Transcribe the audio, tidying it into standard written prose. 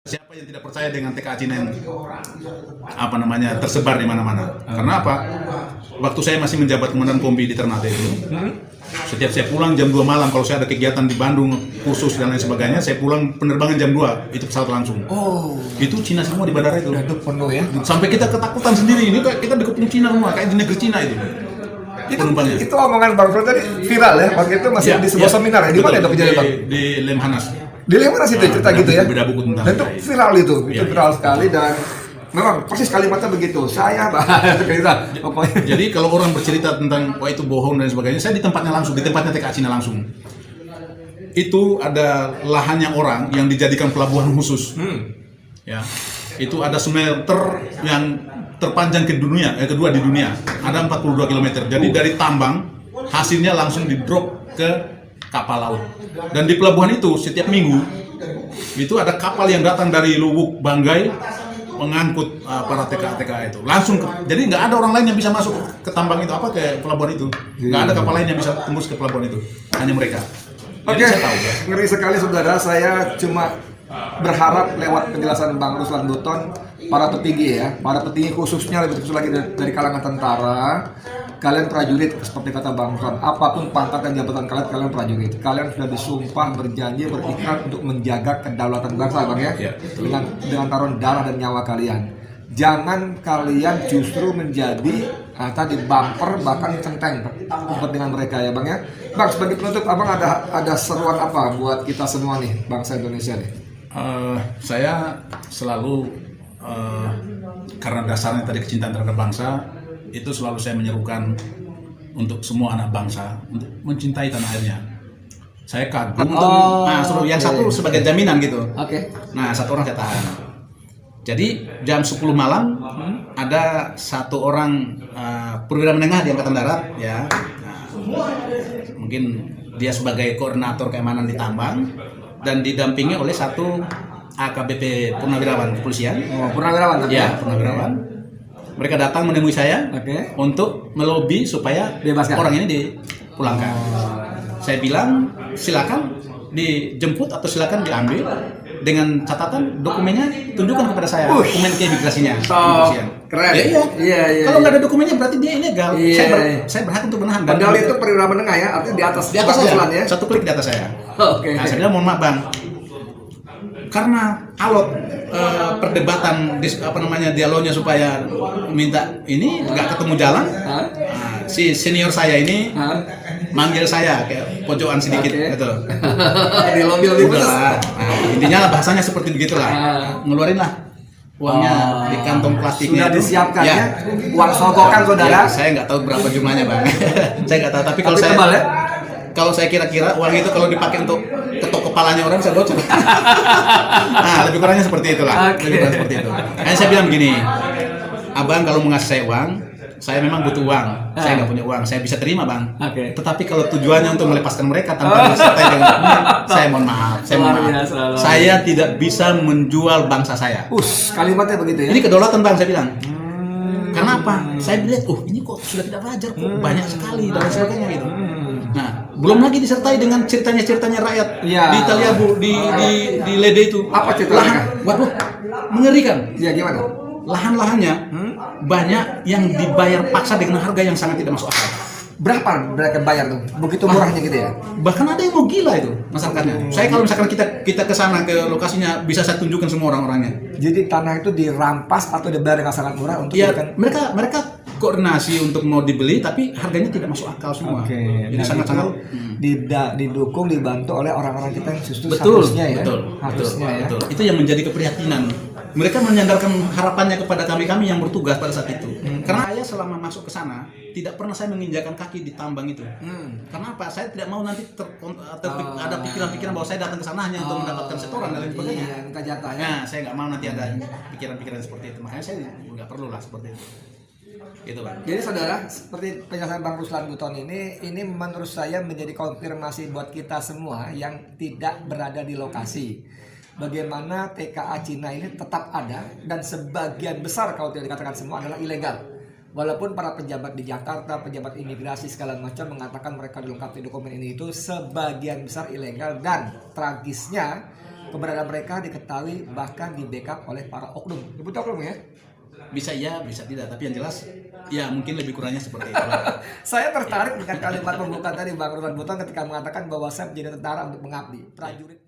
Siapa yang tidak percaya dengan TKA Cina yang tersebar di mana-mana? Karena apa? Waktu saya masih menjabat komandan Kombi di Ternate itu, setiap saya pulang jam 2 malam, kalau saya ada kegiatan di Bandung, kursus dan lain sebagainya, saya pulang penerbangan jam 2, itu pesawat langsung. Oh, itu Cina semua di bandara itu. udah penuh ya. Sampai kita ketakutan sendiri, ini kayak kita dikepung Cina semua, kayak di negeri Cina itu. Itu omongan Bang Fred tadi viral ya, waktu itu masih di sebuah seminar ya, di mana itu kejadian Bang? Di Lemhanas. Di Lemhanas itu cerita gitu ya. Beda buku tentang dan itu viral itu viral sekali dan memang persis kalimatnya begitu. Saya pokoknya. Jadi kalau orang bercerita tentang wah itu bohong dan sebagainya, saya di tempatnya langsung, di tempatnya TKA Cina langsung. Itu ada lahannya orang yang dijadikan pelabuhan khusus. Ya. Itu ada smelter yang terpanjang kedua di dunia. Ada 42 km. Jadi dari tambang hasilnya langsung di-drop ke kapal laut. Dan di pelabuhan itu setiap minggu itu ada kapal yang datang dari Lubuk Banggai mengangkut para TKA itu langsung jadi nggak ada orang lain yang bisa masuk ke tambang itu ke pelabuhan itu, nggak ada kapal lain yang bisa tembus ke pelabuhan itu, hanya mereka. Oke, ngeri sekali saudara. Saya cuma berharap lewat penjelasan Bang Ruslan Buton, para petinggi khususnya lebih khusus lagi dari kalangan tentara, kalian prajurit seperti kata Bang Ruslan, apapun pangkat dan jabatan kalian prajurit. Kalian sudah disumpah berjanji berikrar untuk menjaga kedaulatan bangsa, Bang ya. Dengan taruhan darah dan nyawa kalian. Jangan kalian justru menjadi tadi bumper bahkan centeng dengan mereka ya Bang ya. Bang, sebagai penutup Abang ada seruan apa buat kita semua nih bangsa Indonesia nih? Saya selalu karena dasarnya tadi kecintaan terhadap bangsa, itu selalu saya menyerukan untuk semua anak bangsa untuk mencintai tanah airnya. Saya kagum yang satu sebagai jaminan gitu. Nah, satu orang saya tahan. Jadi jam 10 malam ada satu orang perwira menengah di Angkatan Darat ya. Nah, mungkin dia sebagai koordinator keamanan di tambang dan didampingi oleh satu AKBP purnawirawan kepolisian. Purnawirawan ya, purnawirawan. Mereka datang menemui saya untuk melobi supaya bebaskan orang ini dipulangkan. Saya bilang silakan dijemput atau silakan diambil dengan catatan dokumennya tunjukkan kepada saya, dokumen keimigrasinya. Keren. Iya. Kalau nggak ada dokumennya berarti dia ilegal. Saya berhak untuk menahan. Padahal itu perwira menengah ya, artinya di atas saya. Ya? Satu klik di atas saya. Nah, saya bilang mohon maaf Bang, karena alot perdebatan dialognya supaya minta ini nggak ketemu jalan. Si senior saya ini manggil saya kayak pojokan sedikit gitu. Di lobby lah. Intinya lah bahasanya seperti begitulah. Ngeluarin lah uangnya di kantong plastik. Sudah disiapkan ya? Uang sogokan saudara? Ya, saya nggak tahu berapa jumlahnya Bang. Saya nggak tahu. Tapi kalau saya kira-kira uang itu kalau dipakai untuk ketok kepalanya orang bisa bocor. Nah, lebih kurangnya seperti itulah. Lebih kurang seperti itu. Makanya saya bilang begini, Abang kalau mau ngasih saya uang, saya memang butuh uang. Saya nggak punya uang, saya bisa terima Bang. Tetapi kalau tujuannya untuk melepaskan mereka tanpa disertai dengan dokumen, saya mohon maaf. Saya tidak bisa menjual bangsa saya. Kalimatnya begitu ya? Ini kedaulatan Bang, saya bilang. Karena apa? Saya lihat, ini kok sudah tidak wajar, kok banyak sekali dan sebagainya gitu. Nah, belum lagi disertai dengan ceritanya rakyat di Italia di Lede itu. Apa ceritanya? Waduh, mengerikan. Ya gimana? Lahan-lahannya banyak yang dibayar paksa dengan harga yang sangat tidak masuk akal. Berapa mereka bayar tuh? Begitu murahnya gitu ya? Bahkan ada yang mau gila itu masyarakatnya. Saya kalau misalkan kita ke sana ke lokasinya bisa saya tunjukkan semua orang-orangnya. Jadi tanah itu dirampas atau dibayar dengan sangat murah untuk mereka koordinasi untuk mau dibeli tapi harganya tidak masuk akal semua. Jadi sangat-sangat didukung, dibantu oleh orang-orang kita yang justru harusnya ya. Betul. Itu yang menjadi keprihatinan. Mereka menyandarkan harapannya kepada kami yang bertugas pada saat itu. Karena saya selama masuk ke sana tidak pernah saya menginjakan kaki di tambang itu. Karena apa? Saya tidak mau nanti ada pikiran-pikiran bahwa saya datang ke sana hanya untuk mendapatkan setoran dan lain sebagainya. Nah, saya nggak mau nanti ada pikiran-pikiran seperti itu. Makanya saya nggak perlu lah seperti itu. Gitu Bang. Jadi saudara, seperti penjelasan Bang Ruslan Buton ini menurut saya menjadi konfirmasi buat kita semua yang tidak berada di lokasi. Bagaimana TKA Cina ini tetap ada dan sebagian besar kalau tidak dikatakan semua adalah ilegal. Walaupun para pejabat di Jakarta, pejabat imigrasi segala macam mengatakan mereka dilengkapi dokumen ini itu sebagian besar ilegal dan tragisnya keberadaan mereka diketahui bahkan di backup oleh para oknum. Betul oknum ya? Bisa iya, bisa tidak, tapi yang jelas ya mungkin lebih kurangnya seperti itu lah. Saya tertarik dengan kalimat pembuka tadi Bang Ruslan Buton ketika mengatakan bahwa saya menjadi tentara untuk mengabdi, prajurit.